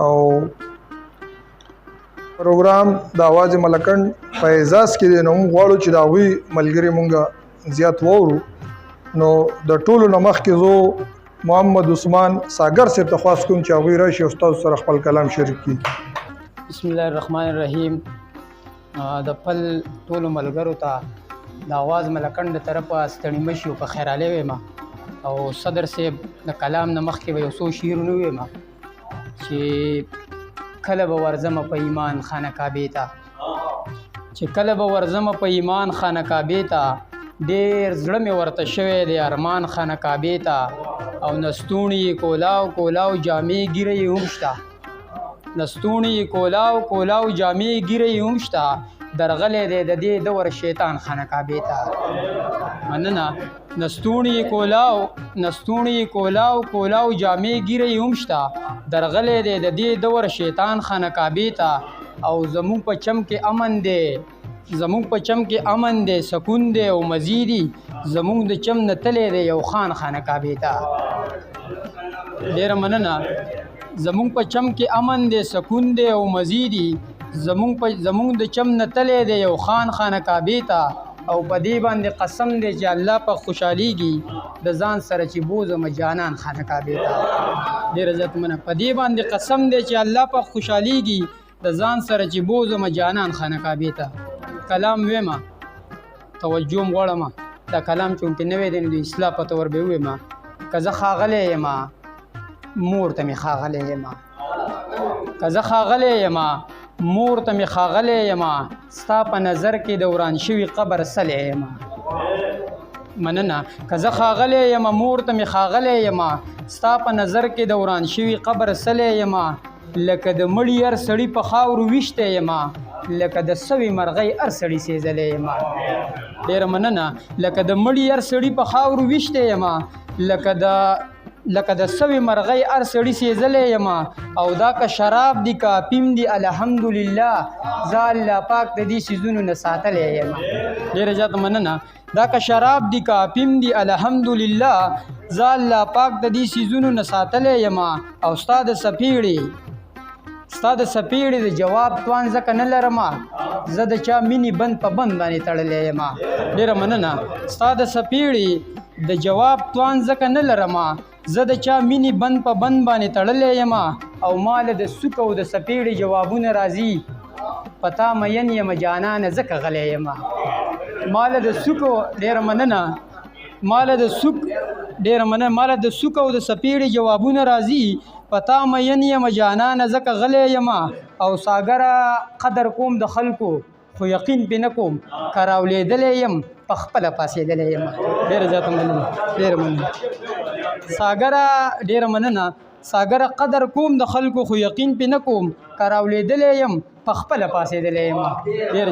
او پروګرام د आवाज ملکند په اعزاز کې دی، نو موږ غواړو چې د هغوی ملګري مونږ زیات واورو. نو د ټولو نه مخکې زه محمد عثمان ساګر صاحب ته خواست کوم چې هغوی راشي او ستاسو سره خپل کلام شریک کړي. بسم الله الرحمن الرحیم. د خپل ټولو ملګرو ته د आवाज ملکند د طرفه ستړي مه شي او په خیرالی وایم. او صدر صاحب د کلام نه مخکې به یو څو شعرونه ووایم چې کله به ورځمه په ایمان خانه کعبې ته، چې کله به ورځمه په ایمان خانه کعبې ته، ډېر زړه مې ورته شوی دی ارمان خانه کعبې ته. او نستوڼي یې کولاو کولاو جامې ګیره یې هم شته، نستوڼي یې کولاو کولاو جامې ګیره یې هم شته، درغلی دی د دې دور شیطان خانه کعبې ته. مننه. نستوڼي یې کولاو کولاو جامې ګیره یې هم شته، درغلی دی د دې دور شیطان خانه کعبې ته. او زمونږ په چم کې امن دی، زمونږ په چم کې امن دی، سکون دی او مزیدي، زمونږ د چم نه تلی دی یو خان خانه کعبې ته. ډېره مننه. زمونږ په چم کې امن دی، سکون دی او مزیدي، زمونږ د چم نه تلی دی یو خان خانه کعبې ته. او په دې باندې قسم دی چې الله په خوشحالیږي د ځان سره چې بوزم جانان خانه کعبې ته. ډېره زیات مننه. په دې باندې قسم دی چې الله په خوشحالیږي د ځان سره چې بوزم جانان خانه کعبې ته. کلام ویمه، توجه م غواړم. دا کلام چونکې نوی دی نو د اصلاح په طور به وویمه. که زه ښاغلی یم مور ته مې ښاغلی یم، که زه ښاغلی یم مور ته مې ښاغلی یم، ستا په نظر کې د وران شوي قبر سلی یم. مننه. که زه ښاغلی یم مور ته مې ښاغلی یم، ستا په نظر کې د وران شوي قبر سلی یم. لکه د مړي هر سړي په خاورو ویشتی یم، لکه د سوي مرغۍ هر سړي سېزلی یم. ډېره مننه. لکه د مړي هر سړي په خاورو ویشتی یم، لکه د سوي مرغۍ هر سړي سېزلی یم. او دا که شراب دی که افیم دی الحمدلله، زه الله پاک د دې څیزونو نه ساتلی یم. ډېره زیاته مننه. دا که شراب دی که افیم دی الحمدلله، زه الله پاک د دې څیزونو نه ساتلی یم. او ستا د سپېړې د جواب توان ځکه نه لرم، زه د چا مینې بند په بند باندې تړلی یم. ډېره مننه. ستا د سپېړې د جواب توان ځکه نه لرم، زه د چا مینې بند په بند باندې تړلی یم. او ماله د سوک او د سپېړې جوابونه راځي، په تا مین یم جانانه ځکه غلی یم. ماله د سوک ډېره مننه. ماله د سوک او د سپېړې جوابونه راځي، په تا مین یم جانانه ځکه غلی یم. او ساګره قدر کوم د خلکو خو یقین پې نه کوم، که راولېدلی یم په خپله پاڅېدلی یم. ډېره زیاته مننه. ډېره مننه. ساګره ډېره مننه. ساګره قدر کوم د خلکو خو یقین پې نه کوم، که راولېدلی یم په خپله پاڅېدلی یم. ډېره